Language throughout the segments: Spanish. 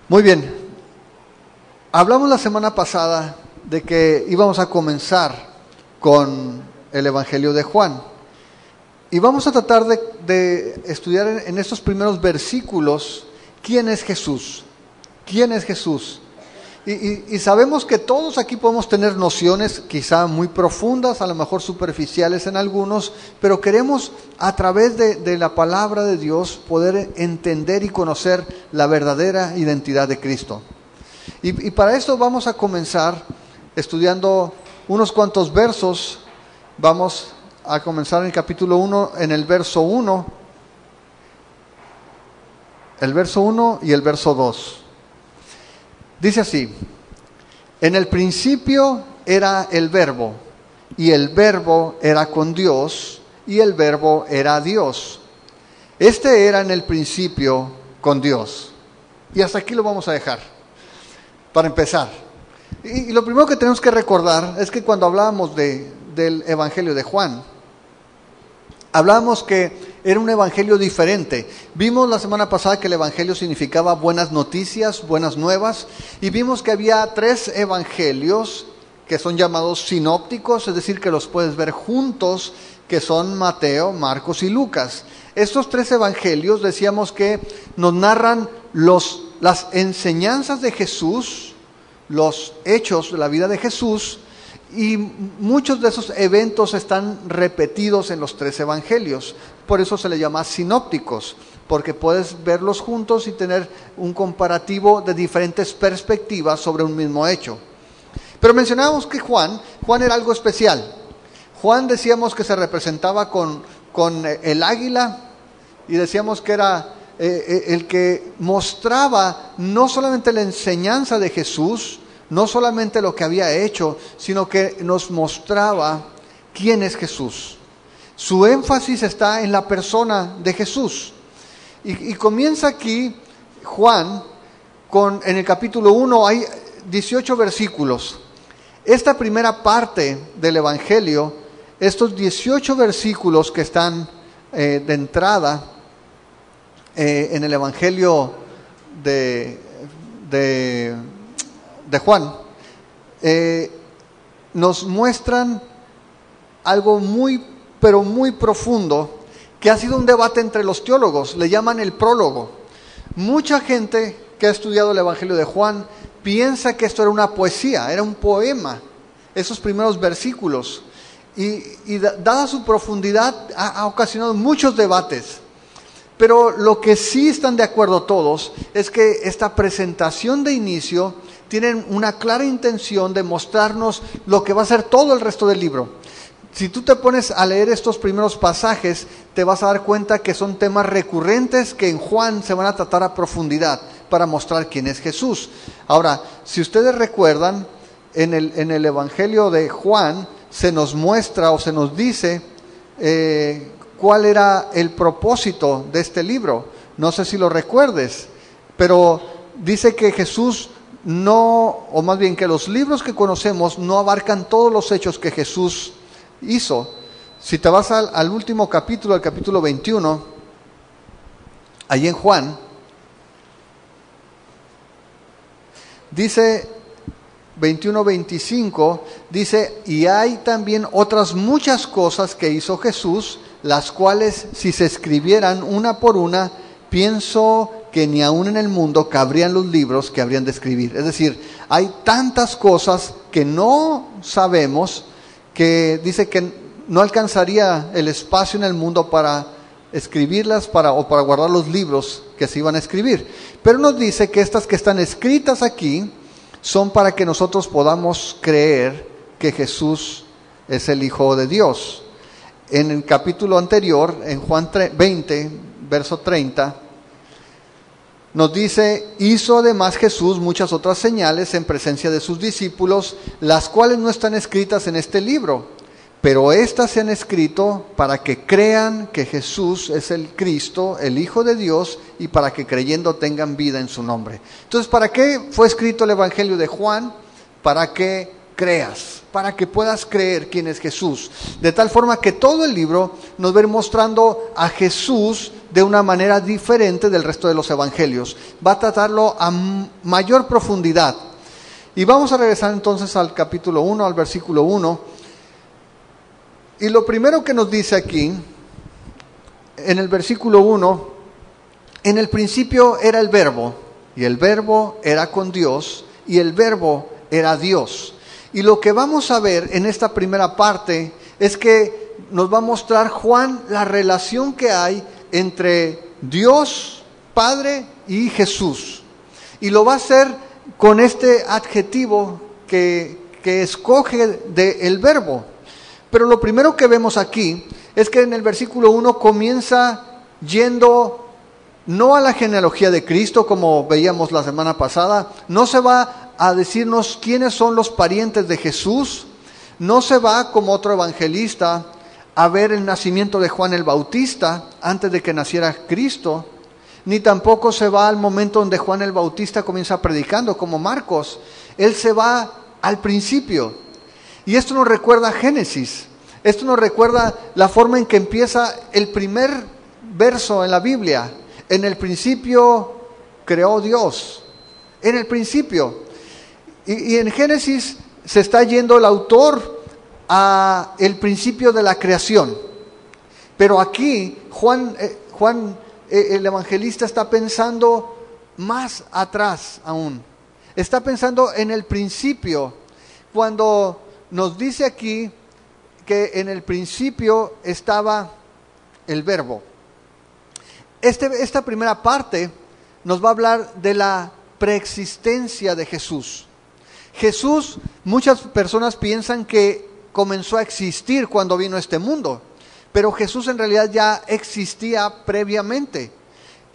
Muy bien, hablamos la semana pasada de que íbamos a comenzar con el Evangelio de Juan y vamos a tratar de estudiar en estos primeros versículos quién es Jesús, quién es Jesús. Y sabemos que todos aquí podemos tener nociones quizá muy profundas, a lo mejor superficiales en algunos, pero queremos a través de la palabra de Dios poder entender y conocer la verdadera identidad de Cristo. Y para esto vamos a comenzar estudiando unos cuantos versos. Vamos a comenzar en el capítulo 1, en el verso 1, el verso 1 y el verso 2. Dice así: en el principio era el Verbo, y el Verbo era con Dios, y el Verbo era Dios. Este era en el principio con Dios. Y hasta aquí lo vamos a dejar, para empezar. Y lo primero que tenemos que recordar es que cuando hablábamos del Evangelio de Juan, hablábamos que era un evangelio diferente. Vimos la semana pasada que el evangelio significaba buenas noticias, buenas nuevas, y vimos que había 3 evangelios que son llamados sinópticos, es decir, que los puedes ver juntos, que son Mateo, Marcos y Lucas. Estos 3 evangelios decíamos que nos narran las enseñanzas de Jesús, los hechos de la vida de Jesús, y muchos de esos eventos están repetidos en los 3 evangelios. Por eso se les llama sinópticos, porque puedes verlos juntos y tener un comparativo de diferentes perspectivas sobre un mismo hecho. Pero mencionábamos que Juan era algo especial. Juan decíamos que se representaba con el águila, y decíamos que era el que mostraba no solamente la enseñanza de Jesús, no solamente lo que había hecho, sino que nos mostraba quién es Jesús. Su énfasis está en la persona de Jesús. Y comienza aquí Juan, en el capítulo 1 hay 18 versículos. Esta primera parte del Evangelio, estos 18 versículos que están de entrada en el Evangelio de Juan, nos muestran algo pero muy profundo, que ha sido un debate entre los teólogos. Le llaman el prólogo. Mucha gente que ha estudiado el Evangelio de Juan piensa que esto era una poesía, era un poema, esos primeros versículos, y dada su profundidad ha ocasionado muchos debates. Pero lo que sí están de acuerdo todos es que esta presentación de inicio tienen una clara intención de mostrarnos lo que va a ser todo el resto del libro. Si tú te pones a leer estos primeros pasajes, te vas a dar cuenta que son temas recurrentes que en Juan se van a tratar a profundidad para mostrar quién es Jesús. Ahora, si ustedes recuerdan, en el Evangelio de Juan se nos muestra o se nos dice cuál era el propósito de este libro. No sé si lo recuerdes, pero dice que Jesús o más bien que los libros que conocemos no abarcan todos los hechos que Jesús hizo. Si te vas al último capítulo, al capítulo 21, allí en Juan, dice 21-25, dice: y hay también otras muchas cosas que hizo Jesús, las cuales si se escribieran una por una, pienso que ni aún en el mundo cabrían los libros que habrían de escribir. Es decir, hay tantas cosas que no sabemos, que dice que no alcanzaría el espacio en el mundo para escribirlas o para guardar los libros que se iban a escribir. Pero nos dice que estas que están escritas aquí son para que nosotros podamos creer que Jesús es el Hijo de Dios. En el capítulo anterior, en Juan 20, verso 30, nos dice: hizo además Jesús muchas otras señales en presencia de sus discípulos, las cuales no están escritas en este libro, pero estas se han escrito para que crean que Jesús es el Cristo, el Hijo de Dios, y para que creyendo tengan vida en su nombre. Entonces, ¿para qué fue escrito el Evangelio de Juan? Para que creas, para que puedas creer quién es Jesús. De tal forma que todo el libro nos va a ir mostrando a Jesús de una manera diferente del resto de los evangelios. Va a tratarlo a mayor profundidad. Y vamos a regresar entonces al capítulo 1, al versículo 1. Y lo primero que nos dice aquí, en el versículo 1, en el principio era el Verbo, y el Verbo era con Dios, y el Verbo era Dios. Y lo que vamos a ver en esta primera parte es que nos va a mostrar Juan la relación que hay entre Dios, Padre y Jesús. Y lo va a hacer con este adjetivo que escoge del Verbo. Pero lo primero que vemos aquí es que en el versículo 1 comienza yendo no a la genealogía de Cristo, como veíamos la semana pasada, no se va a decirnos quiénes son los parientes de Jesús, no se va como otro evangelista a ver el nacimiento de Juan el Bautista antes de que naciera Cristo, ni tampoco se va al momento donde Juan el Bautista comienza predicando como Marcos. Él se va al principio. Y esto nos recuerda a Génesis. Esto nos recuerda la forma en que empieza el primer verso en la Biblia. En el principio creó Dios. En el principio. Y en Génesis se está yendo el autor a el principio de la creación. Pero aquí Juan el evangelista está pensando más atrás aún. Está pensando en el principio, cuando nos dice aquí que en el principio estaba el Verbo. Esta primera parte nos va a hablar de la preexistencia de Jesús. Jesús, muchas personas piensan que comenzó a existir cuando vino a este mundo, pero Jesús en realidad ya existía previamente.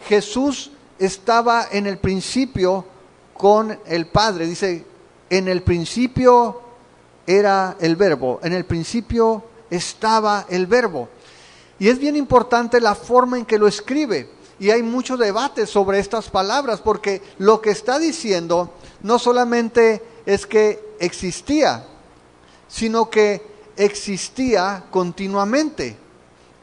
Jesús estaba en el principio con el Padre. Dice, en el principio era el Verbo, en el principio estaba el Verbo. Y es bien importante la forma en que lo escribe. Y hay mucho debate sobre estas palabras, porque lo que está diciendo no solamente es que existía, sino que existía continuamente.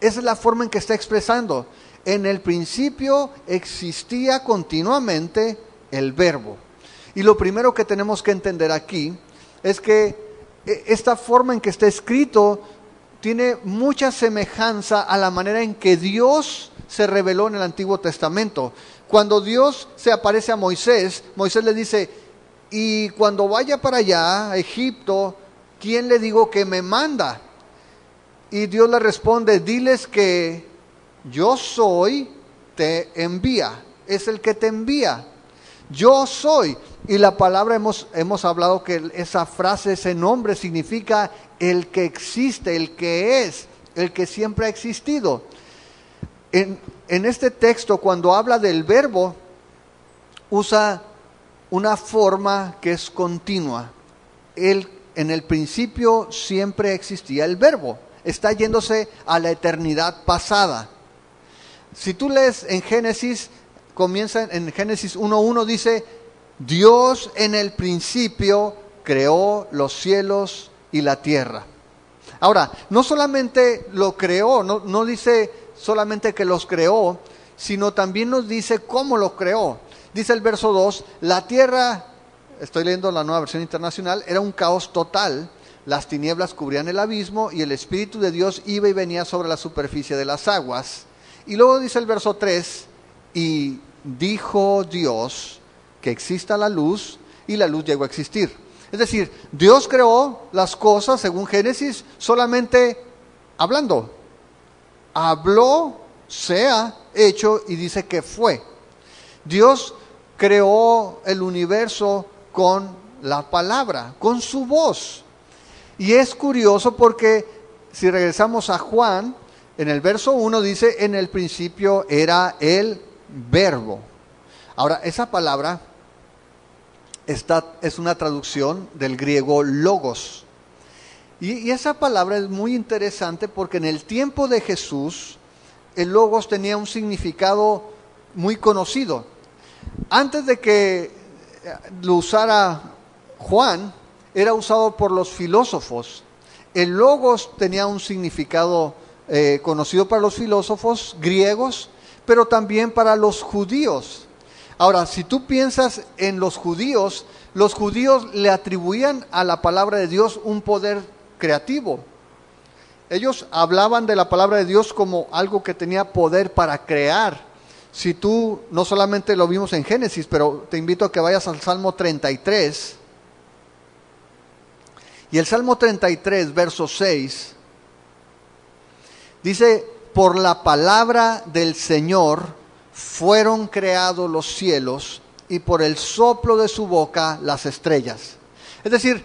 Esa es la forma en que está expresando. En el principio existía continuamente el Verbo. Y lo primero que tenemos que entender aquí es que esta forma en que está escrito tiene mucha semejanza a la manera en que Dios se reveló en el Antiguo Testamento. Cuando Dios se aparece a Moisés, Moisés le dice, y cuando vaya para allá, a Egipto, ¿quién le digo que me manda? Y Dios le responde, diles que yo soy, te envía. Es el que te envía. Yo soy. Y la palabra hemos hablado que esa frase, ese nombre significa el que existe, el que es, el que siempre ha existido. En este texto, cuando habla del Verbo, usa una forma que es continua. En el principio siempre existía el Verbo. Está yéndose a la eternidad pasada. Si tú lees en Génesis, comienza en Génesis 1:1, dice, Dios en el principio creó los cielos y la tierra. Ahora, no solamente lo creó, no dice solamente que los creó, sino también nos dice cómo lo creó. Dice el verso 2, la tierra, estoy leyendo la Nueva Versión Internacional, era un caos total. Las tinieblas cubrían el abismo y el Espíritu de Dios iba y venía sobre la superficie de las aguas. Y luego dice el verso 3, y dijo Dios que exista la luz, y la luz llegó a existir. Es decir, Dios creó las cosas, según Génesis, solamente hablando. Habló, sea hecho, y dice que fue. Dios creó el universo con la palabra, con su voz. Y es curioso porque si regresamos a Juan, en el verso 1 dice, en el principio era el Verbo. Ahora, esa palabra es una traducción del griego logos. Y esa palabra es muy interesante porque en el tiempo de Jesús, el logos tenía un significado muy conocido. Antes de que lo usara Juan, era usado por los filósofos. El logos tenía un significado conocido para los filósofos griegos, pero también para los judíos. Ahora, si tú piensas en los judíos le atribuían a la palabra de Dios un poder creativo. Ellos hablaban de la palabra de Dios como algo que tenía poder para crear. Si tú, no solamente lo vimos en Génesis, pero te invito a que vayas al Salmo 33. Y el Salmo 33, verso 6, dice: por la palabra del Señor fueron creados los cielos, y por el soplo de su boca las estrellas. Es decir,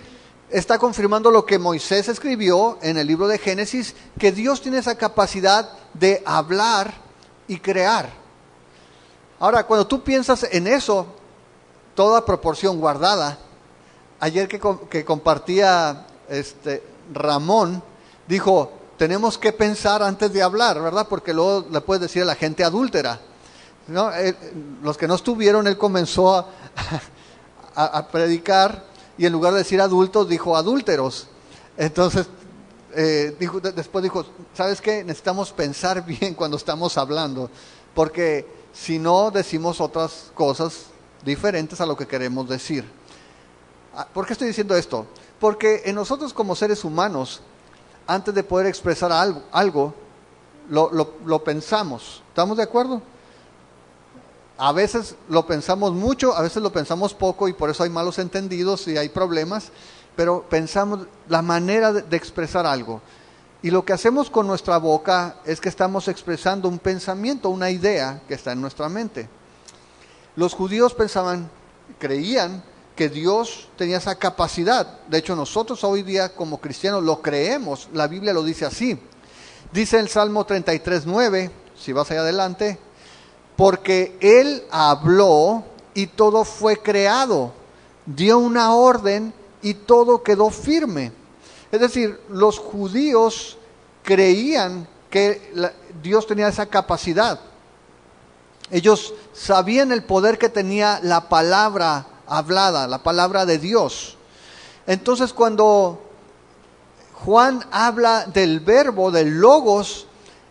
está confirmando lo que Moisés escribió en el libro de Génesis, que Dios tiene esa capacidad de hablar y crear. Ahora, cuando tú piensas en eso, toda proporción guardada, ayer que compartía Ramón, dijo, tenemos que pensar antes de hablar, ¿verdad? Porque luego le puedes decir a la gente adúltera, ¿no? Los que no estuvieron, él comenzó a predicar, y en lugar de decir adultos, dijo adúlteros. Entonces, después dijo, ¿sabes qué? Necesitamos pensar bien cuando estamos hablando, porque si no, decimos otras cosas diferentes a lo que queremos decir. ¿Por qué estoy diciendo esto? Porque en nosotros como seres humanos, antes de poder expresar algo, lo pensamos. ¿Estamos de acuerdo? A veces lo pensamos mucho, a veces lo pensamos poco, y por eso hay malos entendidos y hay problemas, pero pensamos la manera de expresar algo. Y lo que hacemos con nuestra boca es que estamos expresando un pensamiento, una idea que está en nuestra mente. Los judíos creían que Dios tenía esa capacidad. De hecho, nosotros hoy día como cristianos lo creemos, la Biblia lo dice así. Dice el Salmo 33:9, si vas allá adelante, porque Él habló y todo fue creado, dio una orden y todo quedó firme. Es decir, los judíos creían que Dios tenía esa capacidad. Ellos sabían el poder que tenía la palabra hablada, la palabra de Dios. Entonces, cuando Juan habla del verbo, del logos,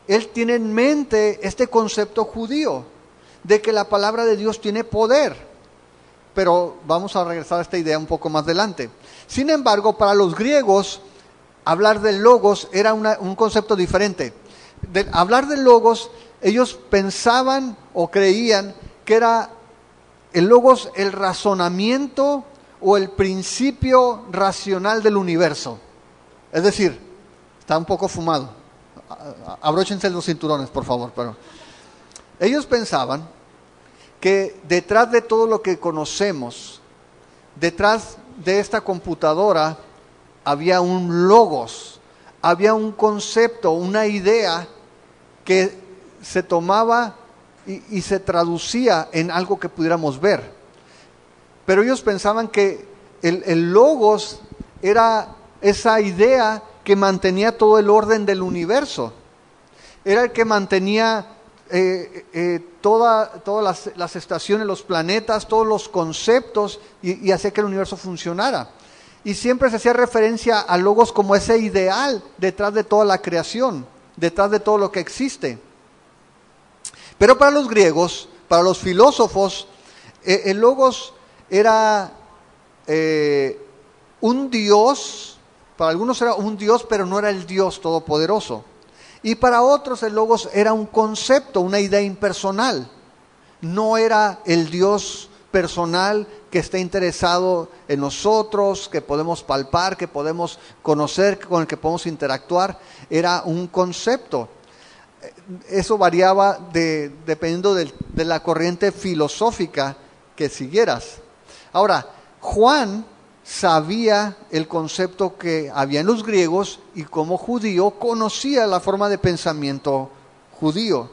él tiene en mente este concepto judío, de que la palabra de Dios tiene poder. Pero vamos a regresar a esta idea un poco más adelante. Sin embargo, para los griegos, hablar del logos era un concepto diferente. Hablar del logos, ellos pensaban o creían que era el logos el razonamiento o el principio racional del universo. Es decir, está un poco fumado. Abróchense los cinturones, por favor. Pero ellos pensaban que detrás de todo lo que conocemos, detrás de esta computadora, había un logos, había un concepto, una idea que se tomaba y se traducía en algo que pudiéramos ver. Pero ellos pensaban que el logos era esa idea que mantenía todo el orden del universo. Era el que mantenía todas las estaciones, los planetas, todos los conceptos, y hacía que el universo funcionara. Y siempre se hacía referencia a logos como ese ideal detrás de toda la creación, detrás de todo lo que existe. Pero para los griegos, para los filósofos, el logos era un dios. Para algunos era un dios, pero no era el Dios todopoderoso. Y para otros el logos era un concepto, una idea impersonal. No era el Dios personal que está interesado en nosotros, que podemos palpar, que podemos conocer, con el que podemos interactuar. Era un concepto. Eso variaba dependiendo de la corriente filosófica que siguieras. Ahora, Juan sabía el concepto que había en los griegos, y como judío conocía la forma de pensamiento judío.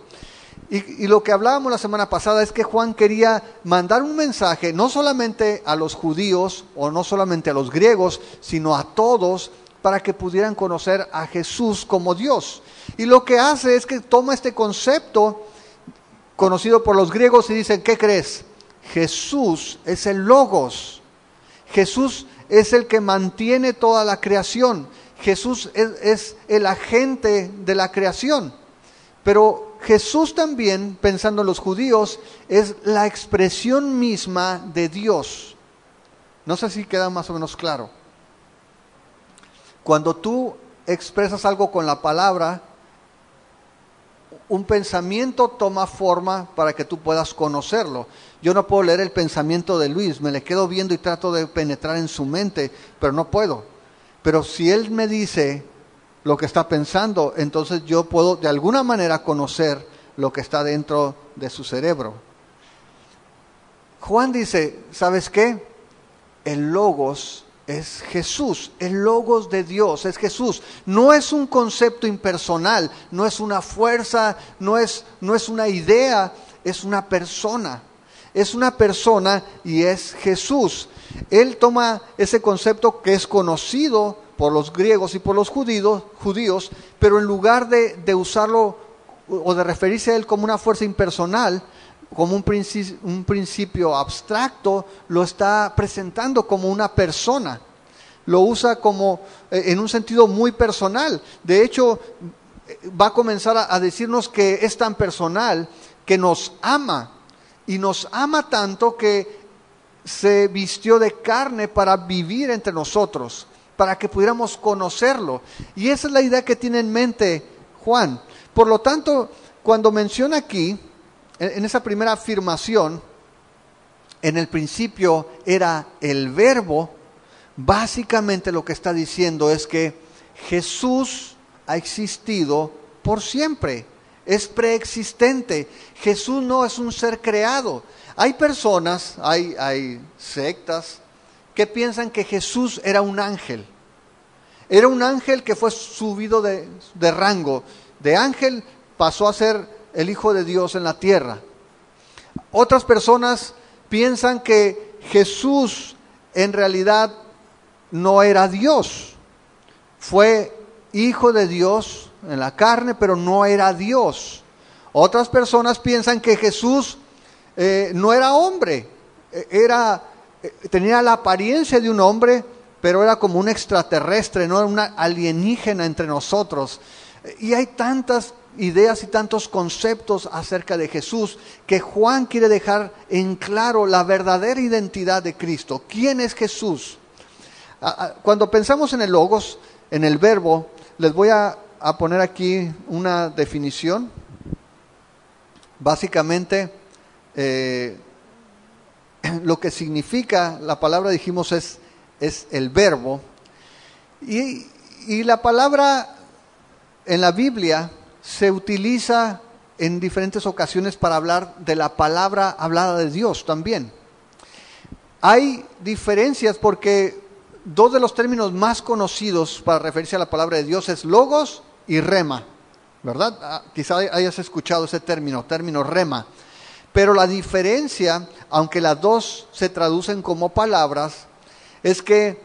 Y lo que hablábamos la semana pasada es que Juan quería mandar un mensaje no solamente a los judíos o no solamente a los griegos, sino a todos, para que pudieran conocer a Jesús como Dios. Y lo que hace es que toma este concepto conocido por los griegos y dicen, ¿qué crees? Jesús es el logos. Jesús es el que mantiene toda la creación. Jesús es el agente de la creación. Pero Jesús también, pensando en los judíos, es la expresión misma de Dios. No sé si queda más o menos claro. Cuando tú expresas algo con la palabra, un pensamiento toma forma para que tú puedas conocerlo. Yo no puedo leer el pensamiento de Luis, me le quedo viendo y trato de penetrar en su mente, pero no puedo. Pero si él me dice lo que está pensando, entonces yo puedo de alguna manera conocer lo que está dentro de su cerebro. Juan dice, ¿sabes qué? El Logos es Jesús, el Logos de Dios es Jesús. No es un concepto impersonal, no es una fuerza, no es una idea, es una persona. Es una persona y es Jesús. Él toma ese concepto que es conocido por los griegos y por los judíos, pero en lugar de usarlo o de referirse a él como una fuerza impersonal, como un principio abstracto, lo está presentando como una persona. Lo usa como en un sentido muy personal. De hecho, va a comenzar a decirnos que es tan personal que nos ama. Y nos ama tanto que se vistió de carne para vivir entre nosotros, para que pudiéramos conocerlo. Y esa es la idea que tiene en mente Juan. Por lo tanto, cuando menciona aquí, en esa primera afirmación, en el principio era el Verbo, básicamente lo que está diciendo es que Jesús ha existido por siempre, es preexistente. Jesús no es un ser creado. Hay personas, hay sectas que piensan que Jesús era un ángel. Era un ángel que fue subido de rango. De ángel pasó a ser el Hijo de Dios en la tierra. Otras personas piensan que Jesús en realidad no era Dios. Fue Hijo de Dios en la carne, pero no era Dios. Otras personas piensan que Jesús no era hombre. Tenía la apariencia de un hombre, pero era como un extraterrestre, no era una alienígena entre nosotros. Y hay tantas ideas y tantos conceptos acerca de Jesús que Juan quiere dejar en claro la verdadera identidad de Cristo. ¿Quién es Jesús? Cuando pensamos en el Logos, en el Verbo, les voy a poner aquí una definición. Básicamente, lo que significa la palabra, dijimos, es el verbo. Y la palabra en la Biblia se utiliza en diferentes ocasiones para hablar de la palabra hablada de Dios también. Hay diferencias porque dos de los términos más conocidos para referirse a la palabra de Dios es logos y rema, ¿verdad? Quizá hayas escuchado ese término rema. Pero la diferencia, aunque las dos se traducen como palabras, es que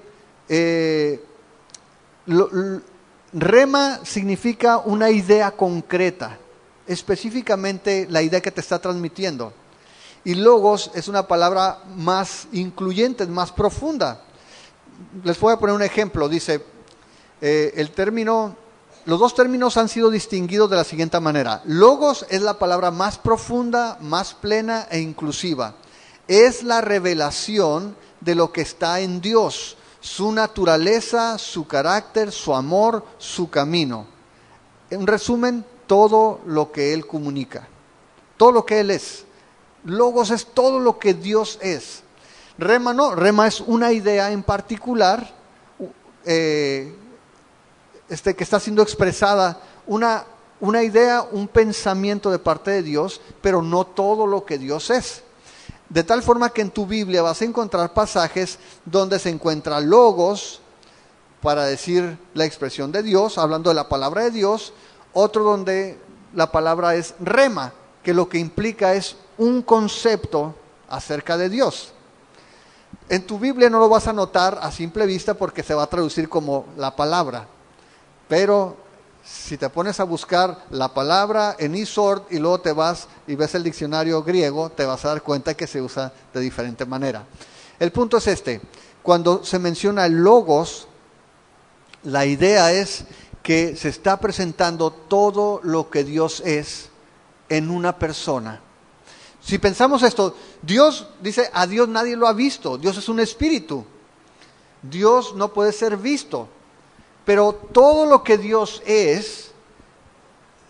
rema significa una idea concreta, específicamente la idea que te está transmitiendo. Y logos es una palabra más incluyente, más profunda. Les voy a poner un ejemplo. Dice, los dos términos han sido distinguidos de la siguiente manera. Logos es la palabra más profunda, más plena e inclusiva. Es la revelación de lo que está en Dios, su naturaleza, su carácter, su amor, su camino. En resumen, todo lo que Él comunica, todo lo que Él es. Logos es todo lo que Dios es. Rema no, rema es una idea en particular que está siendo expresada, una idea, un pensamiento de parte de Dios, pero no todo lo que Dios es. De tal forma que en tu Biblia vas a encontrar pasajes donde se encuentra logos para decir la expresión de Dios, hablando de la palabra de Dios, otro donde la palabra es rema, que lo que implica es un concepto acerca de Dios. En tu Biblia no lo vas a notar a simple vista porque se va a traducir como la palabra, pero si te pones a buscar la palabra en eSword y luego te vas y ves el diccionario griego, te vas a dar cuenta que se usa de diferente manera. El punto es este: cuando se menciona el logos, la idea es que se está presentando todo lo que Dios es en una persona. Si pensamos esto, Dios dice, a Dios nadie lo ha visto, Dios es un espíritu, Dios no puede ser visto, pero todo lo que Dios es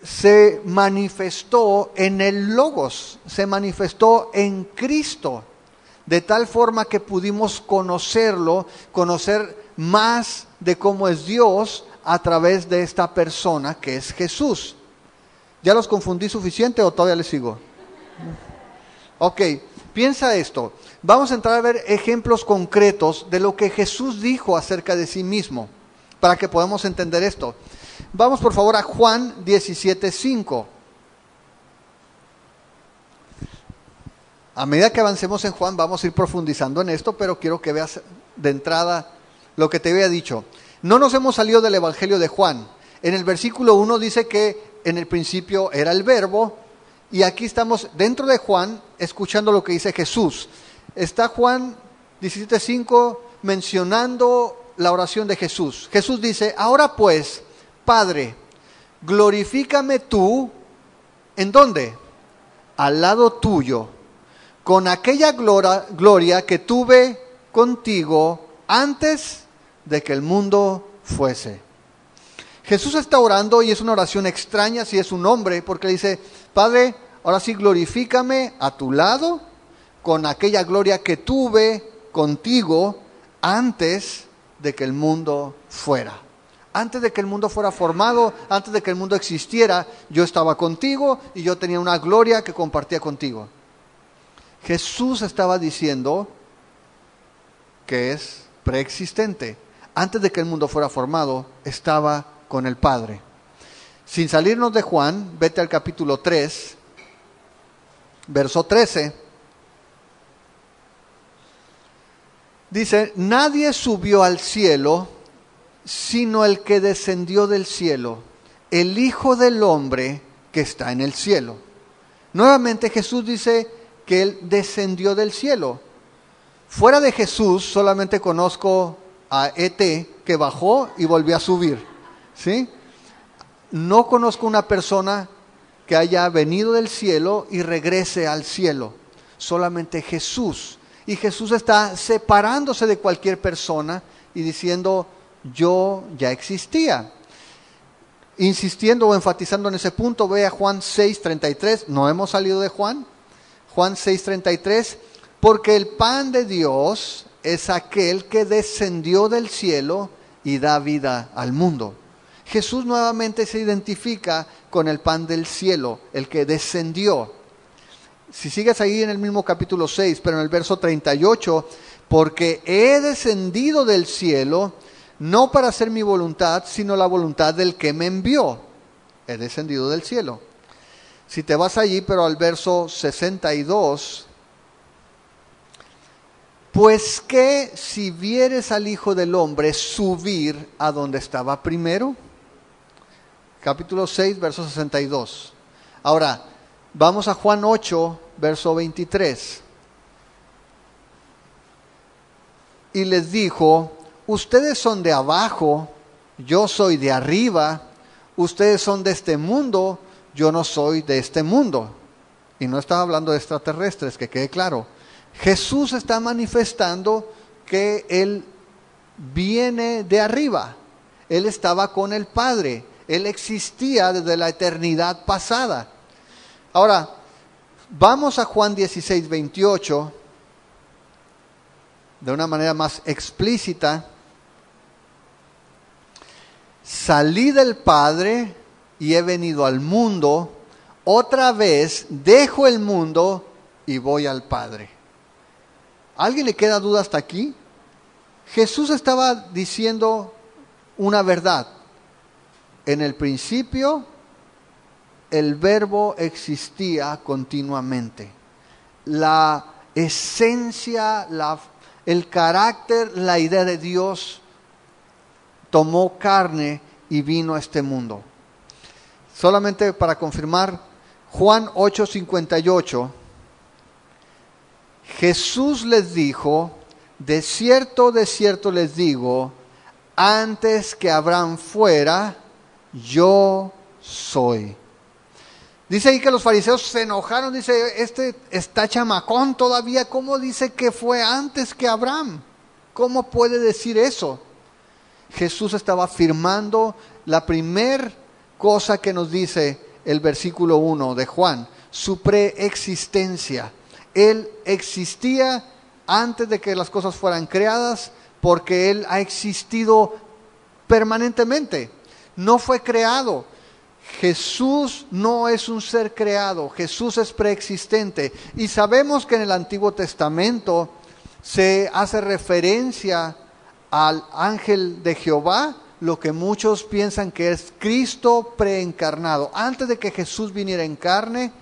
se manifestó en el Logos, se manifestó en Cristo, de tal forma que pudimos conocerlo, conocer más de cómo es Dios a través de esta persona que es Jesús. ¿Ya los confundí suficiente o todavía les sigo? Ok, piensa esto. Vamos a entrar a ver ejemplos concretos de lo que Jesús dijo acerca de sí mismo, para que podamos entender esto. Vamos por favor a Juan 17:5. A medida que avancemos en Juan vamos a ir profundizando en esto, pero quiero que veas de entrada lo que te había dicho. No nos hemos salido del Evangelio de Juan. En el versículo 1 dice que en el principio era el Verbo, y aquí estamos dentro de Juan escuchando lo que dice Jesús. Está Juan 17:5 mencionando la oración de Jesús. Jesús dice, ahora pues, Padre, glorifícame tú, ¿en dónde? Al lado tuyo, con aquella gloria que tuve contigo antes de que el mundo fuese. Jesús está orando y es una oración extraña si es un hombre, porque le dice, Padre, ahora sí glorifícame a tu lado, con aquella gloria que tuve contigo antes de que el mundo fuera. Antes de que el mundo fuera formado, antes de que el mundo existiera, yo estaba contigo y yo tenía una gloria que compartía contigo. Jesús estaba diciendo que es preexistente. Antes de que el mundo fuera formado, estaba con el Padre. Sin salirnos de Juan, vete al capítulo 3, verso 13. Dice, nadie subió al cielo sino el que descendió del cielo, el Hijo del Hombre que está en el cielo. Nuevamente Jesús dice que Él descendió del cielo. Fuera de Jesús solamente conozco a E.T. que bajó y volvió a subir, ¿sí? No conozco una persona que haya venido del cielo y regrese al cielo. Solamente Jesús. Y Jesús está separándose de cualquier persona y diciendo, yo ya existía. Insistiendo o enfatizando en ese punto, ve a Juan 6:33. No hemos salido de Juan. Juan 6:33. Porque el pan de Dios es aquel que descendió del cielo y da vida al mundo. Jesús nuevamente se identifica con el pan del cielo, el que descendió. Si sigues ahí en el mismo capítulo 6, pero en el verso 38, porque he descendido del cielo, no para hacer mi voluntad, sino la voluntad del que me envió. He descendido del cielo. Si te vas allí, pero al verso 62, pues que si vieres al Hijo del Hombre subir a donde estaba primero. Capítulo 6, verso 62. Ahora, vamos a Juan 8, verso 23. Y les dijo, ustedes son de abajo, yo soy de arriba, ustedes son de este mundo, yo no soy de este mundo. Y no estaba hablando de extraterrestres, que quede claro. Jesús está manifestando que Él viene de arriba. Él estaba con el Padre. Él existía desde la eternidad pasada. Ahora, vamos a Juan 16:28, de una manera más explícita. Salí del Padre y he venido al mundo. Otra vez dejo el mundo y voy al Padre. ¿A alguien le queda duda hasta aquí? Jesús estaba diciendo una verdad. En el principio, el Verbo existía continuamente. La esencia, el carácter, la idea de Dios tomó carne y vino a este mundo. Solamente para confirmar, Juan 8:58, Jesús les dijo, de cierto les digo, antes que Abraham fuera, yo soy. Dice ahí que los fariseos se enojaron, dice, este está chamacón todavía, ¿cómo dice que fue antes que Abraham? ¿Cómo puede decir eso? Jesús estaba afirmando la primer cosa que nos dice el versículo 1 de Juan, su preexistencia. Él existía antes de que las cosas fueran creadas, porque Él ha existido permanentemente. No fue creado. Jesús no es un ser creado, Jesús es preexistente. Y sabemos que en el Antiguo Testamento se hace referencia al ángel de Jehová, lo que muchos piensan que es Cristo preencarnado. Antes de que Jesús viniera en carne,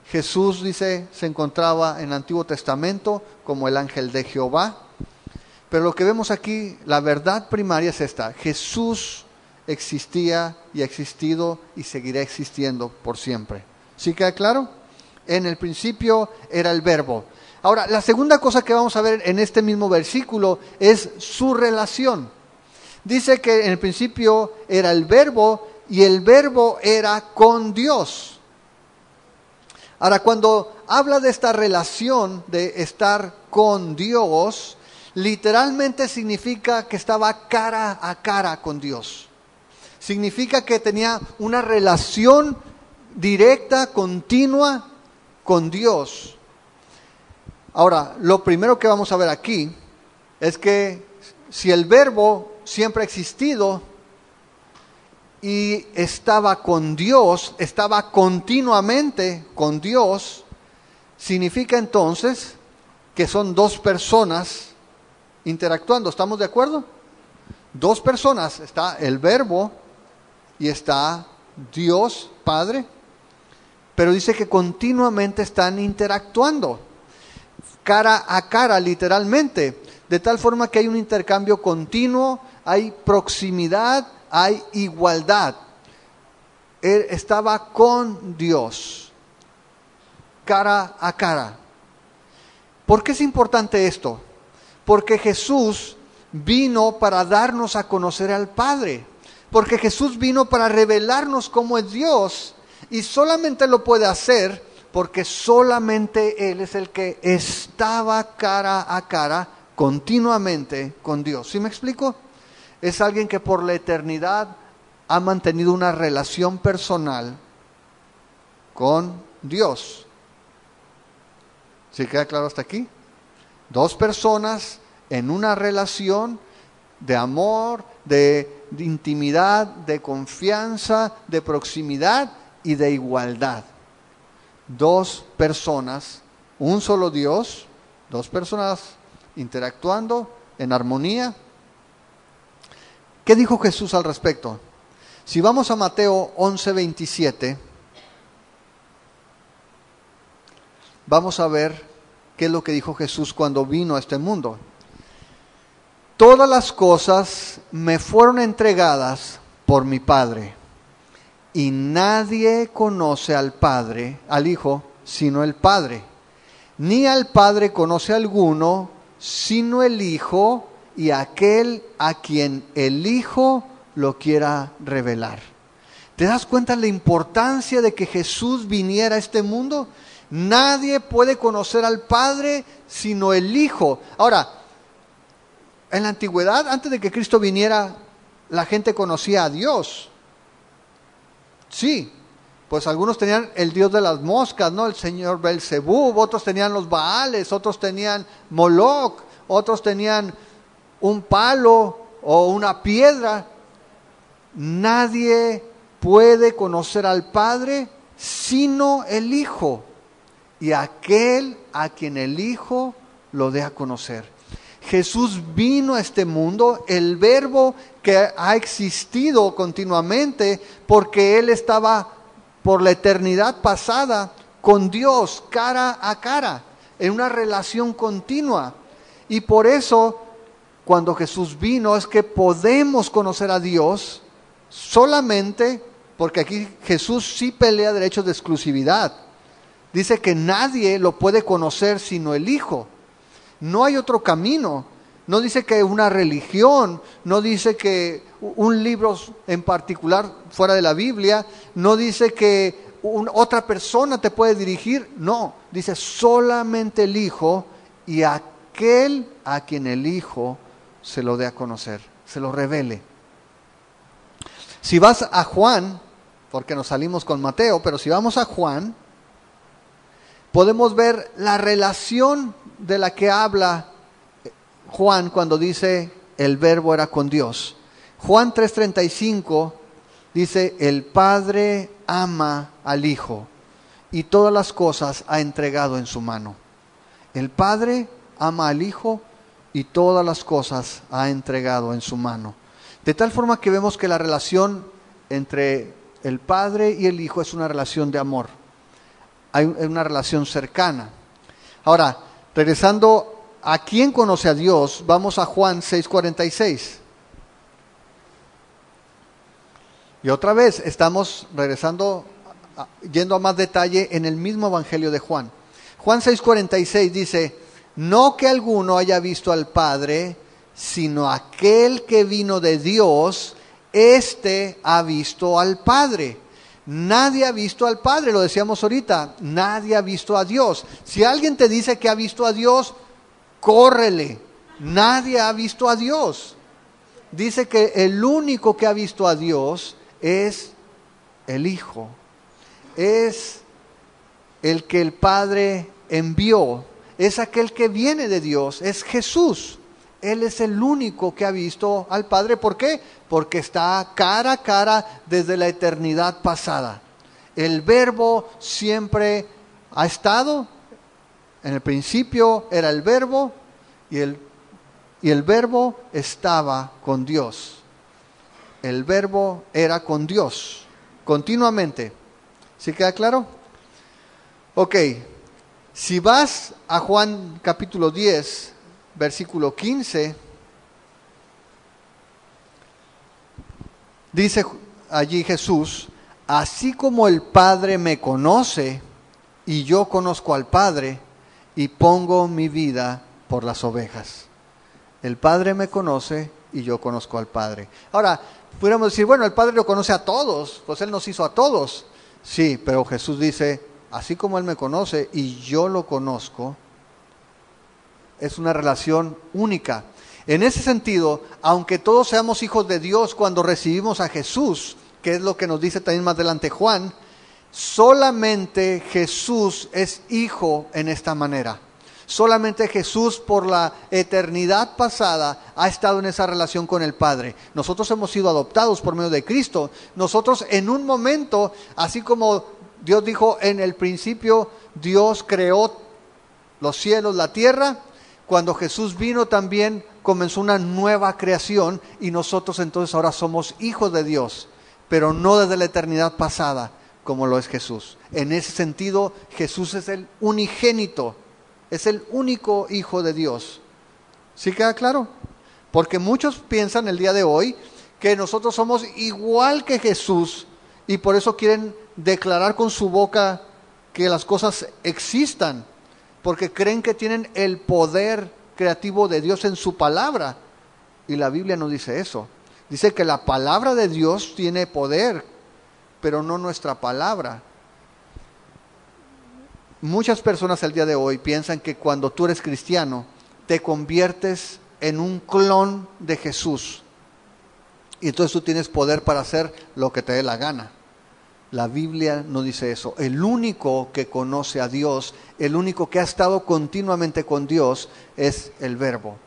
Jesús, dice, se encontraba en el Antiguo Testamento como el ángel de Jehová. Pero lo que vemos aquí, la verdad primaria es esta: Jesús existía y ha existido y seguirá existiendo por siempre. ¿Sí queda claro? En el principio era el Verbo. Ahora, la segunda cosa que vamos a ver en este mismo versículo es su relación. Dice que en el principio era el Verbo y el Verbo era con Dios. Ahora, cuando habla de esta relación de estar con Dios, literalmente significa que estaba cara a cara con Dios. Significa que tenía una relación directa, continua con Dios. Ahora, lo primero que vamos a ver aquí es que si el Verbo siempre ha existido y estaba con Dios, estaba continuamente con Dios, significa entonces que son dos personas interactuando. ¿Estamos de acuerdo? Dos personas, está el Verbo y está Dios Padre, pero dice que continuamente están interactuando, cara a cara literalmente, de tal forma que hay un intercambio continuo, hay proximidad, hay igualdad. Él estaba con Dios, cara a cara. ¿Por qué es importante esto? Porque Jesús vino para darnos a conocer al Padre. Porque Jesús vino para revelarnos cómo es Dios. Y solamente lo puede hacer porque solamente Él es el que estaba cara a cara continuamente con Dios. ¿Sí me explico? Es alguien que por la eternidad ha mantenido una relación personal con Dios. ¿Sí queda claro hasta aquí? Dos personas en una relación de amor, de intimidad, de confianza, de proximidad y de igualdad. Dos personas, un solo Dios, dos personas interactuando en armonía. ¿Qué dijo Jesús al respecto? Si vamos a Mateo 11:27, vamos a ver qué es lo que dijo Jesús cuando vino a este mundo. Todas las cosas me fueron entregadas por mi Padre, y nadie conoce al Padre, al Hijo, sino el Padre. Ni al Padre conoce alguno, sino el Hijo, y aquel a quien el Hijo lo quiera revelar. ¿Te das cuenta la importancia de que Jesús viniera a este mundo? Nadie puede conocer al Padre sino el Hijo. Ahora, en la antigüedad, antes de que Cristo viniera, la gente conocía a Dios. Sí, pues algunos tenían el dios de las moscas, ¿no? El señor Belzebub, otros tenían los Baales, otros tenían Moloc, otros tenían un palo o una piedra. Nadie puede conocer al Padre sino el Hijo, y aquel a quien el Hijo lo dé a conocer. Jesús vino a este mundo, el Verbo que ha existido continuamente, porque Él estaba por la eternidad pasada con Dios, cara a cara, en una relación continua. Y por eso, cuando Jesús vino, es que podemos conocer a Dios solamente, porque aquí Jesús sí pelea derechos de exclusividad. Dice que nadie lo puede conocer sino el Hijo. No hay otro camino. No dice que una religión, no dice que un libro en particular fuera de la Biblia, no dice que otra persona te puede dirigir, no, dice solamente el Hijo y aquel a quien el Hijo se lo dé a conocer, se lo revele. Si vas a Juan, porque nos salimos con Mateo, pero si vamos a Juan, podemos ver la relación de la que habla Juan cuando dice el verbo era con Dios. Juan 3:35 dice, el Padre ama al Hijo y todas las cosas ha entregado en su mano. El Padre ama al Hijo y todas las cosas ha entregado en su mano. De tal forma que vemos que la relación entre el Padre y el Hijo es una relación de amor. Hay una relación cercana. Ahora, regresando a quién conoce a Dios, vamos a Juan 6:46. Y otra vez estamos regresando, yendo a más detalle en el mismo Evangelio de Juan. Juan 6:46 dice, no que alguno haya visto al Padre, sino aquel que vino de Dios, éste ha visto al Padre. Nadie ha visto al Padre, lo decíamos ahorita, nadie ha visto a Dios. Si alguien te dice que ha visto a Dios, córrele, nadie ha visto a Dios. Dice que el único que ha visto a Dios es el Hijo, es el que el Padre envió, es aquel que viene de Dios, es Jesús. Él es el único que ha visto al Padre. ¿Por qué? Porque está cara a cara desde la eternidad pasada. El Verbo siempre ha estado. En el principio era el Verbo y el Verbo estaba con Dios. El Verbo era con Dios continuamente. ¿Sí queda claro? Ok, si vas a Juan capítulo 10, versículo 15, dice allí Jesús, así como el Padre me conoce y yo conozco al Padre y pongo mi vida por las ovejas. El Padre me conoce y yo conozco al Padre. Ahora, pudiéramos decir, bueno, el Padre lo conoce a todos, pues Él nos hizo a todos. Sí, pero Jesús dice, así como Él me conoce y yo lo conozco, es una relación única. En ese sentido, aunque todos seamos hijos de Dios cuando recibimos a Jesús, que es lo que nos dice también más adelante Juan, solamente Jesús es hijo en esta manera. Solamente Jesús por la eternidad pasada ha estado en esa relación con el Padre. Nosotros hemos sido adoptados por medio de Cristo. Nosotros en un momento, así como Dios dijo en el principio, Dios creó los cielos, la tierra. Cuando Jesús vino también comenzó una nueva creación y nosotros entonces ahora somos hijos de Dios, pero no desde la eternidad pasada como lo es Jesús. En ese sentido, Jesús es el unigénito, es el único hijo de Dios. ¿Sí queda claro? Porque muchos piensan el día de hoy que nosotros somos igual que Jesús y por eso quieren declarar con su boca que las cosas existan, porque creen que tienen el poder creativo de Dios en su palabra. Y la Biblia no dice eso. Dice que la palabra de Dios tiene poder, pero no nuestra palabra. Muchas personas el día de hoy piensan que cuando tú eres cristiano, te conviertes en un clon de Jesús. Y entonces tú tienes poder para hacer lo que te dé la gana. La Biblia no dice eso. El único que conoce a Dios, el único que ha estado continuamente con Dios, es el Verbo.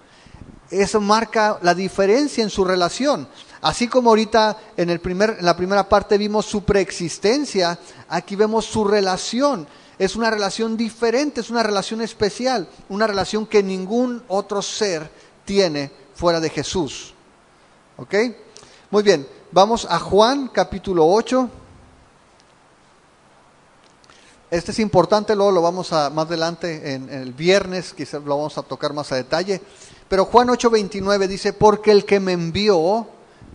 Eso marca la diferencia en su relación. Así como ahorita en la primera parte vimos su preexistencia, aquí vemos su relación. Es una relación diferente, es una relación especial, una relación que ningún otro ser tiene fuera de Jesús. ¿Ok? Muy bien, vamos a Juan capítulo 8. Este es importante, luego lo vamos a más adelante en el viernes, quizás lo vamos a tocar más a detalle. Pero Juan 8:29 dice, porque el que me envió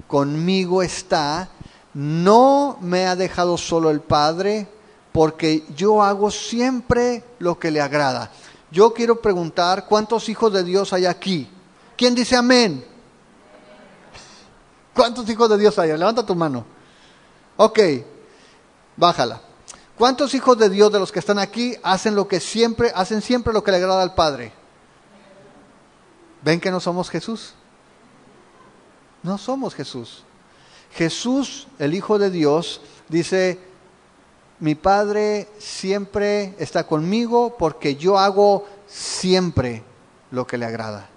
conmigo está, no me ha dejado solo el Padre, porque yo hago siempre lo que le agrada. Yo quiero preguntar, ¿cuántos hijos de Dios hay aquí? ¿Quién dice amén? ¿Cuántos hijos de Dios hay? Levanta tu mano. Ok, bájala. ¿Cuántos hijos de Dios de los que están aquí hacen siempre lo que le agrada al Padre? ¿Ven que no somos Jesús? No somos Jesús. Jesús, el Hijo de Dios, dice: mi Padre siempre está conmigo porque yo hago siempre lo que le agrada.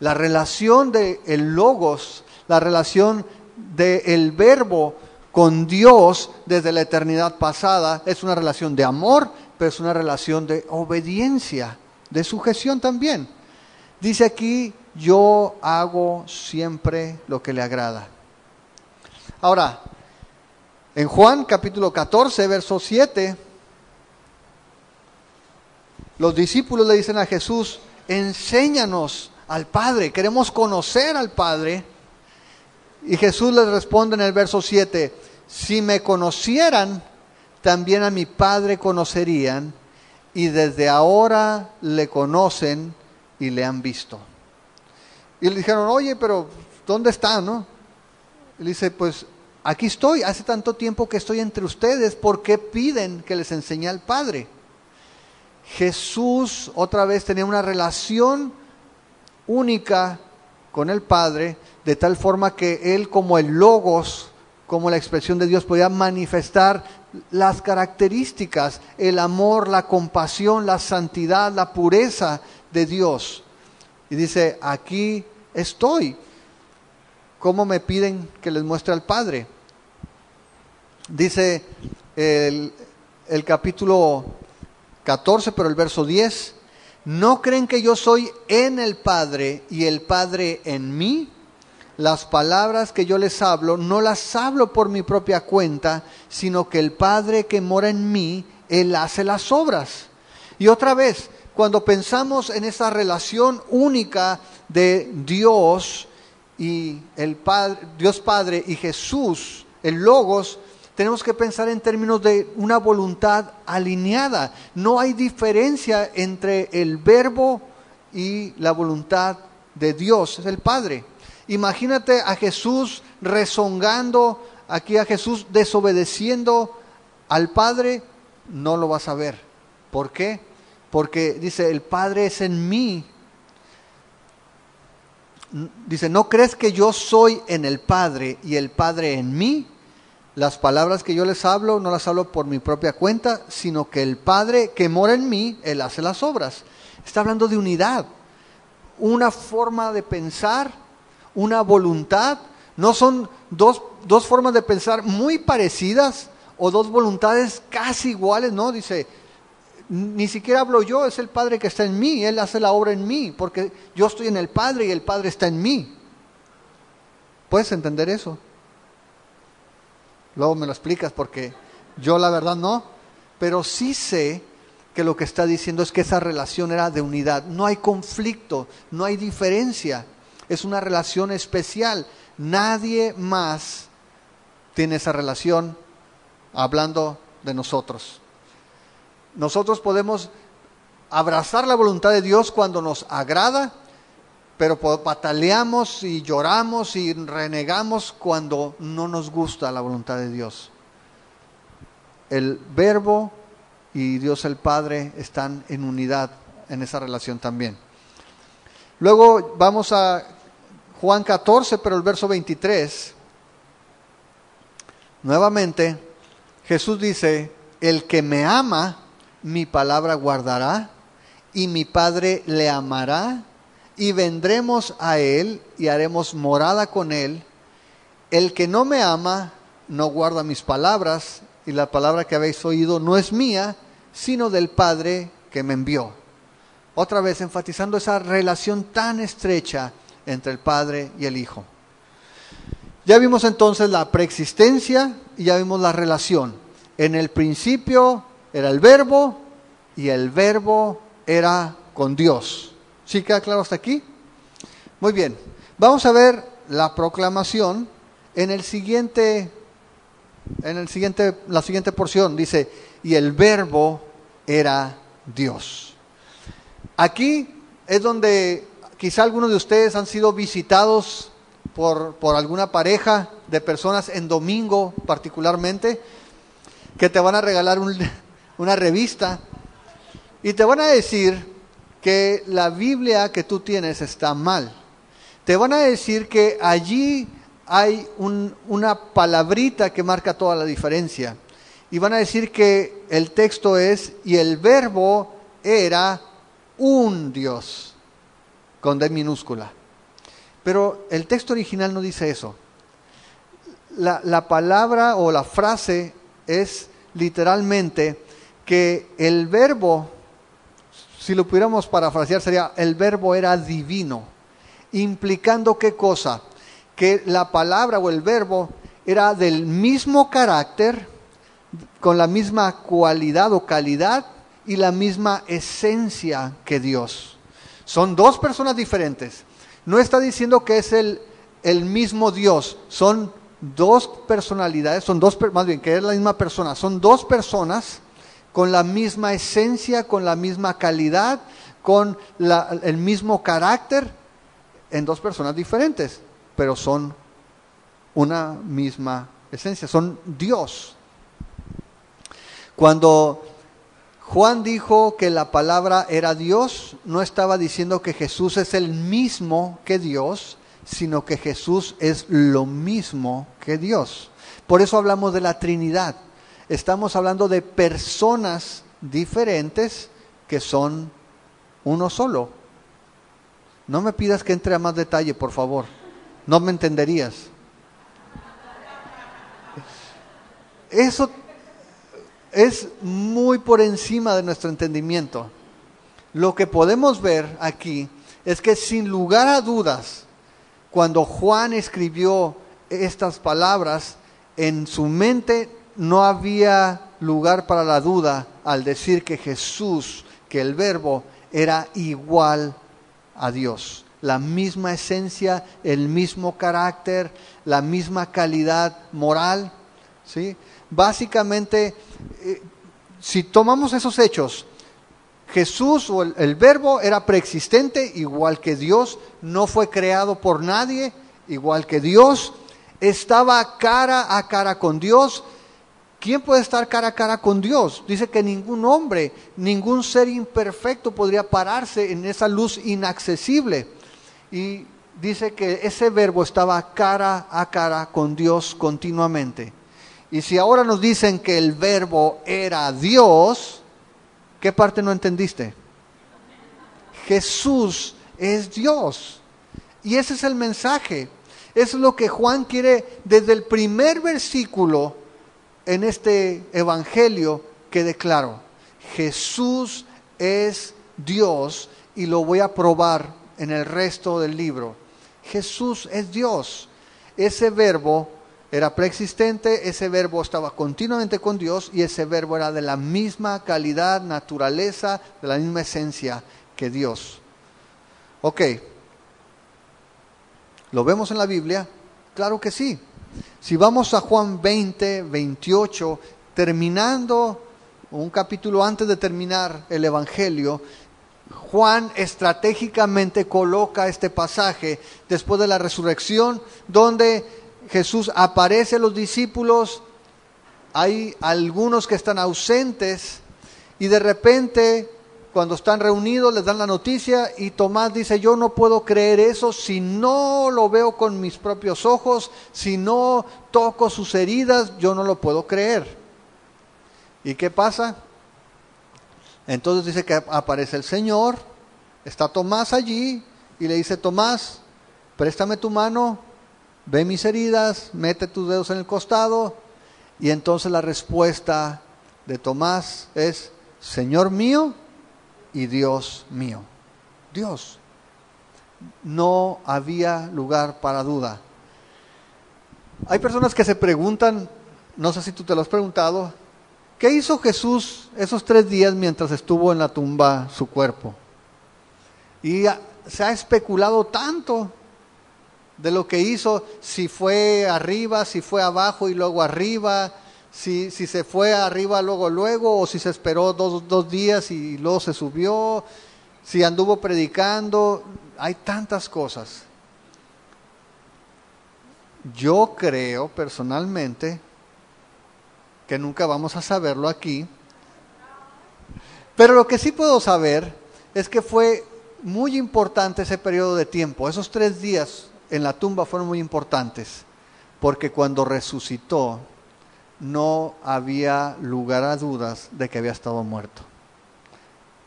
La relación del Logos, la relación del Verbo con Dios desde la eternidad pasada es una relación de amor, pero es una relación de obediencia, de sujeción también. Dice aquí: yo hago siempre lo que le agrada. Ahora, en Juan capítulo 14, verso 7, los discípulos le dicen a Jesús: enséñanos al Padre, queremos conocer al Padre. Y Jesús les responde en el verso 7: si me conocieran, también a mi Padre conocerían, y desde ahora le conocen y le han visto. Y le dijeron: oye, pero ¿dónde está, no? Y dice: pues aquí estoy, hace tanto tiempo que estoy entre ustedes, ¿por qué piden que les enseñe al Padre? Jesús otra vez tenía una relación única con el Padre, de tal forma que Él, como el Logos, como la expresión de Dios, podía manifestar las características, el amor, la compasión, la santidad, la pureza de Dios. Y dice: aquí estoy. ¿Cómo me piden que les muestre al Padre? Dice el capítulo 14, pero el verso 10: ¿no creen que yo soy en el Padre y el Padre en mí? Las palabras que yo les hablo, no las hablo por mi propia cuenta, sino que el Padre que mora en mí, Él hace las obras. Y otra vez, cuando pensamos en esa relación única de Dios y el Padre, Dios Padre y Jesús, el Logos, tenemos que pensar en términos de una voluntad alineada. No hay diferencia entre el Verbo y la voluntad de Dios, es el Padre. Imagínate a Jesús rezongando, aquí a Jesús desobedeciendo al Padre, no lo vas a ver. ¿Por qué? Porque dice: el Padre es en mí. Dice: ¿no crees que yo soy en el Padre y el Padre en mí? Las palabras que yo les hablo, no las hablo por mi propia cuenta, sino que el Padre que mora en mí, Él hace las obras. Está hablando de unidad, una forma de pensar, una voluntad. No son dos formas de pensar muy parecidas o dos voluntades casi iguales, no. Dice: ni siquiera hablo yo, es el Padre que está en mí, Él hace la obra en mí, porque yo estoy en el Padre y el Padre está en mí. ¿Puedes entender eso? Luego me lo explicas, porque yo la verdad no, pero sí sé que lo que está diciendo es que esa relación era de unidad. No hay conflicto, no hay diferencia, es una relación especial. Nadie más tiene esa relación hablando de nosotros. Nosotros podemos abrazar la voluntad de Dios cuando nos agrada, pero pataleamos y lloramos y renegamos cuando no nos gusta la voluntad de Dios. El Verbo y Dios el Padre están en unidad en esa relación también. Luego vamos a Juan 14, pero el verso 23. Nuevamente Jesús dice: el que me ama, mi palabra guardará, y mi Padre le amará, y vendremos a Él y haremos morada con Él. El que no me ama, no guarda mis palabras, y la palabra que habéis oído no es mía, sino del Padre que me envió. Otra vez enfatizando esa relación tan estrecha entre el Padre y el Hijo. Ya vimos entonces la preexistencia y ya vimos la relación. En el principio era el Verbo y el Verbo era con Dios. ¿Sí queda claro hasta aquí? Muy bien. Vamos a ver la proclamación en la siguiente porción. Dice: y el Verbo era Dios. Aquí es donde quizá algunos de ustedes han sido visitados por alguna pareja de personas en domingo particularmente, que te van a regalar una revista y te van a decir que la Biblia que tú tienes está mal. Te van a decir que allí hay una palabrita que marca toda la diferencia. Y van a decir que el texto es, y el verbo era un Dios, con D minúscula. Pero el texto original no dice eso. La palabra o la frase es literalmente que el verbo, si lo pudiéramos parafrasear, sería el verbo era divino, implicando ¿qué cosa? Que la palabra o el verbo era del mismo carácter, con la misma cualidad o calidad y la misma esencia que Dios. Son dos personas diferentes. No está diciendo que es el mismo Dios, son dos personalidades, más bien que es la misma persona, son dos personas con la misma esencia, con la misma calidad, con el mismo carácter, en dos personas diferentes, pero son una misma esencia, son Dios. Cuando Juan dijo que la palabra era Dios, no estaba diciendo que Jesús es el mismo que Dios, sino que Jesús es lo mismo que Dios. Por eso hablamos de la Trinidad. Estamos hablando de personas diferentes que son uno solo. No me pidas que entre a más detalle, por favor. No me entenderías. Eso es muy por encima de nuestro entendimiento. Lo que podemos ver aquí es que sin lugar a dudas, cuando Juan escribió estas palabras, en su mente no había lugar para la duda al decir que Jesús, que el verbo, era igual a Dios. La misma esencia, el mismo carácter, la misma calidad moral, ¿sí? Básicamente, si tomamos esos hechos, Jesús o el verbo era preexistente, igual que Dios, no fue creado por nadie, igual que Dios, estaba cara a cara con Dios. ¿Quién puede estar cara a cara con Dios? Dice que ningún hombre, ningún ser imperfecto podría pararse en esa luz inaccesible. Y dice que ese verbo estaba cara a cara con Dios continuamente. Y si ahora nos dicen que el verbo era Dios, ¿qué parte no entendiste? Jesús es Dios. Y ese es el mensaje. Eso es lo que Juan quiere desde el primer versículo en este evangelio quede claro. Jesús es Dios y lo voy a probar en el resto del libro. Jesús es Dios. Ese verbo era preexistente, ese verbo estaba continuamente con Dios y ese verbo era de la misma calidad, naturaleza, de la misma esencia que Dios. Ok, ¿lo vemos en la Biblia? Claro que sí. Si vamos a Juan 20, 28, terminando un capítulo antes de terminar el Evangelio, Juan estratégicamente coloca este pasaje después de la resurrección, donde Jesús aparece a los discípulos, hay algunos que están ausentes y de repente cuando están reunidos les dan la noticia y Tomás dice: yo no puedo creer eso si no lo veo con mis propios ojos, si no toco sus heridas, yo no lo puedo creer. ¿Y qué pasa? Entonces dice que aparece el Señor, está Tomás allí y le dice: Tomás, préstame tu mano, ve mis heridas, mete tus dedos en el costado. Y entonces la respuesta de Tomás es: Señor mío y Dios mío. Dios. No había lugar para duda. Hay personas que se preguntan, no sé si tú te lo has preguntado, ¿qué hizo Jesús esos 3 días mientras estuvo en la tumba su cuerpo? Y se ha especulado tanto de lo que hizo, si fue arriba, si fue abajo y luego arriba, si se fue arriba luego, o si se esperó dos días y luego se subió, si anduvo predicando. hay tantas cosas. Yo creo personalmente que nunca vamos a saberlo aquí, pero lo que sí puedo saber es que fue muy importante ese periodo de tiempo. Esos 3 días en la tumba fueron muy importantes, porque cuando resucitó no había lugar a dudas de que había estado muerto.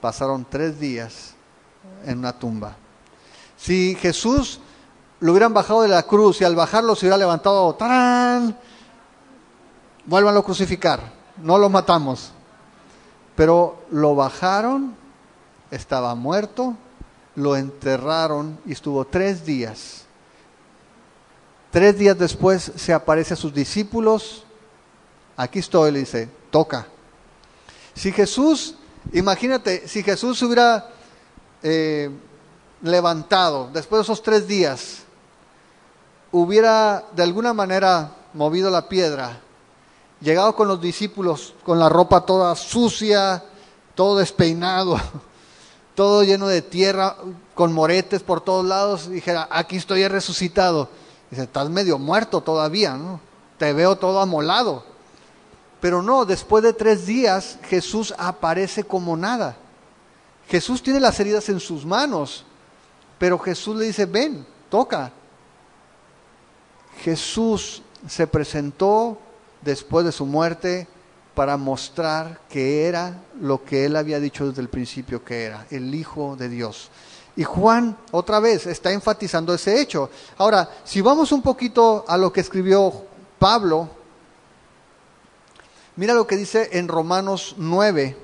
Pasaron 3 días en una tumba. Si Jesús lo hubieran bajado de la cruz y al bajarlo se hubiera levantado, ¡tarán!, vuélvanlo a crucificar, no lo matamos. Pero lo bajaron, estaba muerto, lo enterraron y estuvo 3 días. 3 días después se aparece a sus discípulos. Aquí estoy, le dice, toca. Si Jesús, imagínate, si Jesús se hubiera levantado después de esos 3 días, hubiera de alguna manera movido la piedra, llegado con los discípulos con la ropa toda sucia, todo despeinado, todo lleno de tierra, con moretes por todos lados, y dijera, aquí estoy, he resucitado. Dice, estás medio muerto todavía, ¿no? Te veo todo amolado. Pero no, después de 3 días Jesús aparece como nada. Jesús tiene las heridas en sus manos, pero Jesús le dice, ven, toca. Jesús se presentó después de su muerte para mostrar que era lo que él había dicho desde el principio que era, el Hijo de Dios. Y Juan, otra vez, está enfatizando ese hecho. Ahora, si vamos un poquito a lo que escribió Pablo, mira lo que dice en Romanos 9.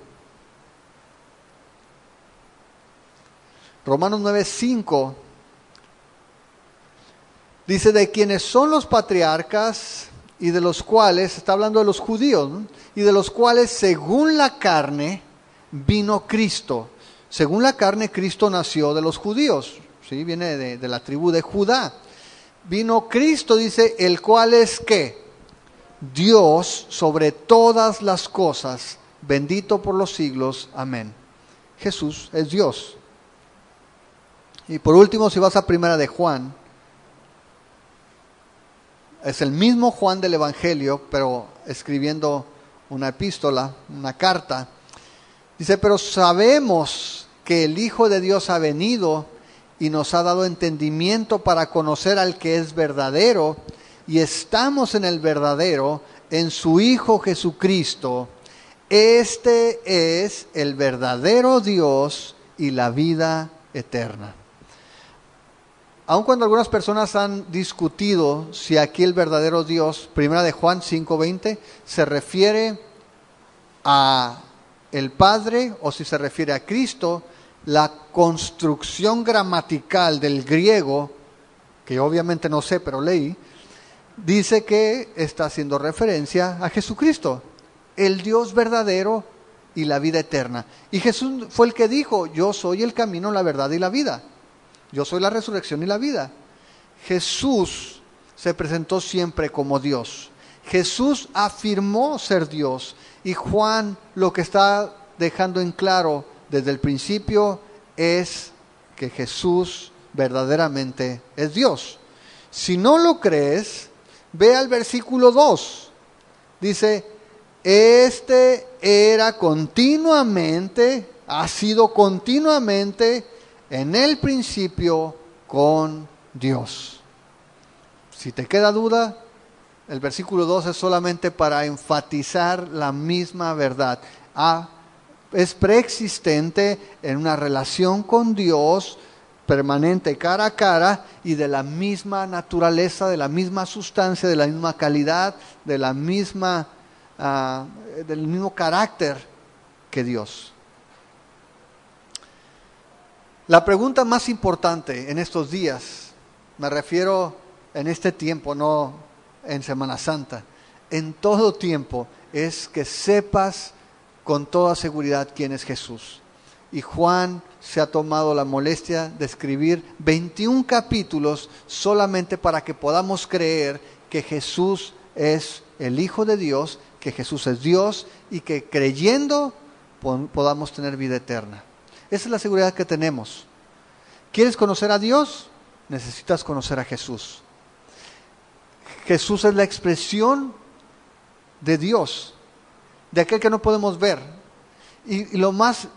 Romanos 9:5. Dice, de quienes son los patriarcas y de los cuales, está hablando de los judíos, ¿no? Y de los cuales según la carne vino Cristo. Según la carne, Cristo nació de los judíos, ¿sí? Viene de la tribu de Judá. Vino Cristo, dice, el cual es ¿qué? Dios sobre todas las cosas, bendito por los siglos. Amén. Jesús es Dios. Y por último, si vas a primera de Juan, es el mismo Juan del Evangelio, pero escribiendo una epístola, una carta. Dice, pero sabemos que el Hijo de Dios ha venido y nos ha dado entendimiento para conocer al que es verdadero, y estamos en el verdadero, en su Hijo Jesucristo. Este es el verdadero Dios y la vida eterna. Aun cuando algunas personas han discutido si aquí el verdadero Dios, primera de Juan 5:20, se refiere a el Padre o si se refiere a Cristo, la construcción gramatical del griego, que obviamente no sé, pero leí, dice que está haciendo referencia a Jesucristo, el Dios verdadero y la vida eterna. Y Jesús fue el que dijo, yo soy el camino, la verdad y la vida. Yo soy la resurrección y la vida. Jesús se presentó siempre como Dios. Jesús afirmó ser Dios. Y Juan lo que está dejando en claro desde el principio es que Jesús verdaderamente es Dios. Si no lo crees, ve al versículo 2. Dice, este era continuamente, ha sido continuamente en el principio con Dios. Si te queda duda, el versículo 2 es solamente para enfatizar la misma verdad. Es preexistente en una relación con Dios, permanente cara a cara y de la misma naturaleza, de la misma sustancia, de la misma calidad, de la misma, del mismo carácter que Dios. La pregunta más importante en estos días, me refiero en este tiempo, no en Semana Santa, en todo tiempo, es que sepas con toda seguridad quién es Jesús. Y Juan se ha tomado la molestia de escribir 21 capítulos solamente para que podamos creer que Jesús es el Hijo de Dios, que Jesús es Dios y que creyendo podamos tener vida eterna. Esa es la seguridad que tenemos. ¿Quieres conocer a Dios? Necesitas conocer a Jesús. Jesús es la expresión de Dios, de aquel que no podemos ver. Y lo más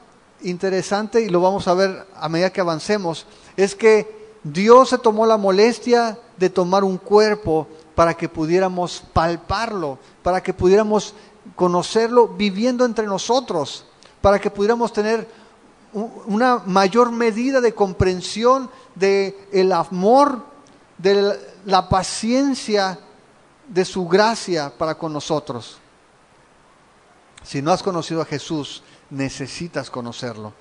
interesante, y lo vamos a ver a medida que avancemos, es que Dios se tomó la molestia de tomar un cuerpo para que pudiéramos palparlo, para que pudiéramos conocerlo viviendo entre nosotros, para que pudiéramos tener una mayor medida de comprensión del amor, de la paciencia de su gracia para con nosotros. Si no has conocido a Jesús, necesitas conocerlo.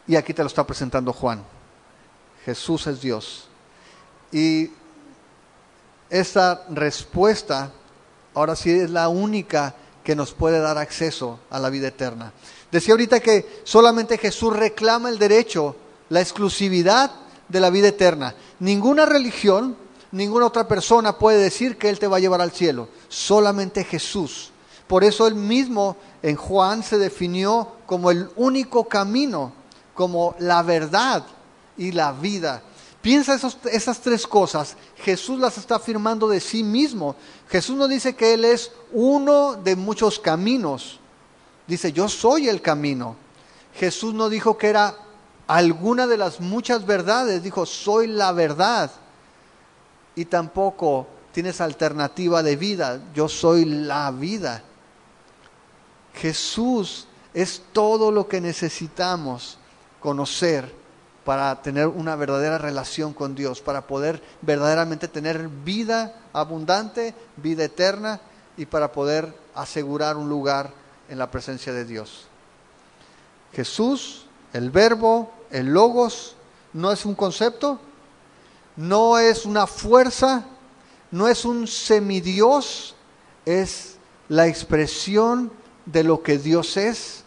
Y aquí te lo está presentando Juan. Jesús es Dios. Y esta respuesta ahora sí es la única que nos puede dar acceso a la vida eterna. Decía ahorita que solamente Jesús reclama el derecho, la exclusividad de la vida eterna. Ninguna religión, ninguna otra persona puede decir que Él te va a llevar al cielo. Solamente Jesús. Por eso Él mismo en Juan se definió como el único camino, como la verdad y la vida. Piensa esas tres cosas. Jesús las está afirmando de sí mismo. Jesús no dice que Él es uno de muchos caminos. Dice, yo soy el camino. Jesús no dijo que era alguna de las muchas verdades. Dijo, soy la verdad. Y tampoco tienes alternativa de vida. Yo soy la vida. Jesús es todo lo que necesitamos conocer para tener una verdadera relación con Dios, para poder verdaderamente tener vida abundante, vida eterna, y para poder asegurar un lugar en la presencia de Dios. Jesús, el Verbo, el Logos, no es un concepto, no es una fuerza, no es un semidios, es la expresión de lo que Dios es,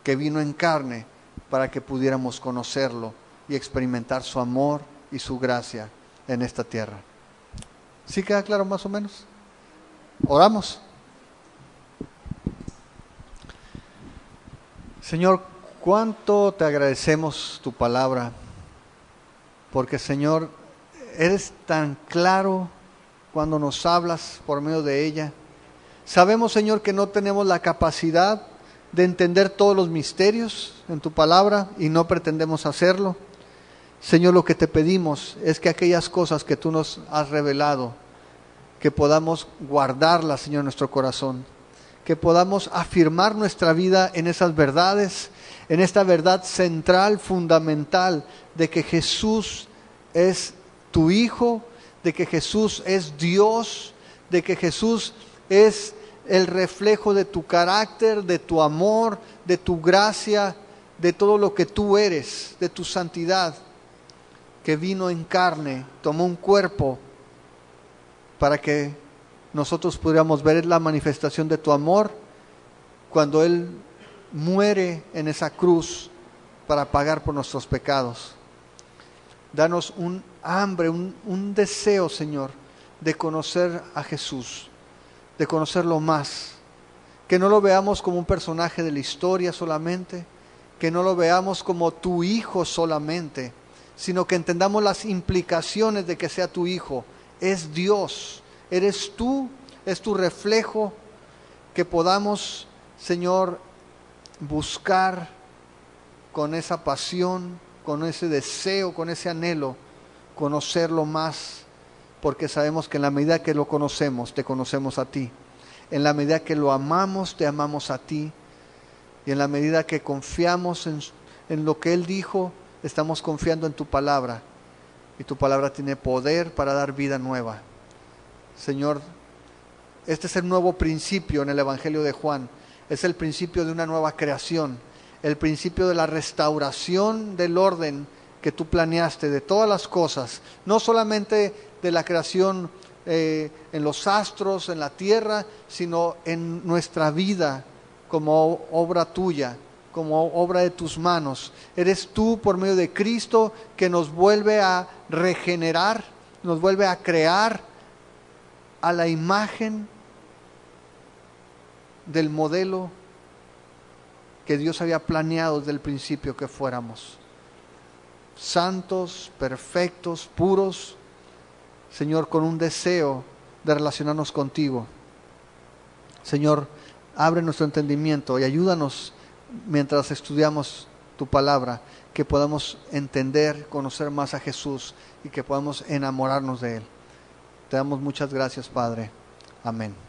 que vino en carne para que pudiéramos conocerlo y experimentar su amor y su gracia en esta tierra. ¿Sí queda claro más o menos? Oramos. Señor, cuánto te agradecemos tu palabra, porque Señor, eres tan claro cuando nos hablas por medio de ella. Sabemos, Señor, que no tenemos la capacidad de entender todos los misterios en tu palabra y no pretendemos hacerlo. Señor, lo que te pedimos es que aquellas cosas que tú nos has revelado, que podamos guardarlas, Señor, en nuestro corazón, que podamos afirmar nuestra vida en esas verdades, en esta verdad central, fundamental, de que Jesús es tu Hijo, de que Jesús es Dios, de que Jesús es el reflejo de tu carácter, de tu amor, de tu gracia, de todo lo que tú eres, de tu santidad, que vino en carne, tomó un cuerpo para que nosotros pudiéramos ver la manifestación de tu amor cuando Él muere en esa cruz para pagar por nuestros pecados. Danos un hambre, un deseo, Señor, de conocer a Jesús, de conocerlo más, que no lo veamos como un personaje de la historia solamente, que no lo veamos como tu Hijo solamente, sino que entendamos las implicaciones de que sea tu Hijo. Es Dios, eres tú, es tu reflejo, que podamos, Señor, buscar con esa pasión, con ese deseo, con ese anhelo, conocerlo más, porque sabemos que en la medida que lo conocemos, te conocemos a ti. En la medida que lo amamos, te amamos a ti. Y en la medida que confiamos en lo que Él dijo, estamos confiando en tu palabra. Y tu palabra tiene poder para dar vida nueva. Señor, este es el nuevo principio en el Evangelio de Juan. Es el principio de una nueva creación. El principio de la restauración del orden que tú planeaste de todas las cosas. No solamente de la creación en los astros, en la tierra, sino en nuestra vida como obra tuya, como obra de tus manos. Eres tú, por medio de Cristo, que nos vuelve a regenerar, nos vuelve a crear a la imagen del modelo que Dios había planeado desde el principio que fuéramos. santos, perfectos, puros, Señor, con un deseo de relacionarnos contigo. Señor, abre nuestro entendimiento y ayúdanos mientras estudiamos tu palabra, que podamos entender, conocer más a Jesús y que podamos enamorarnos de Él. Te damos muchas gracias, Padre. Amén.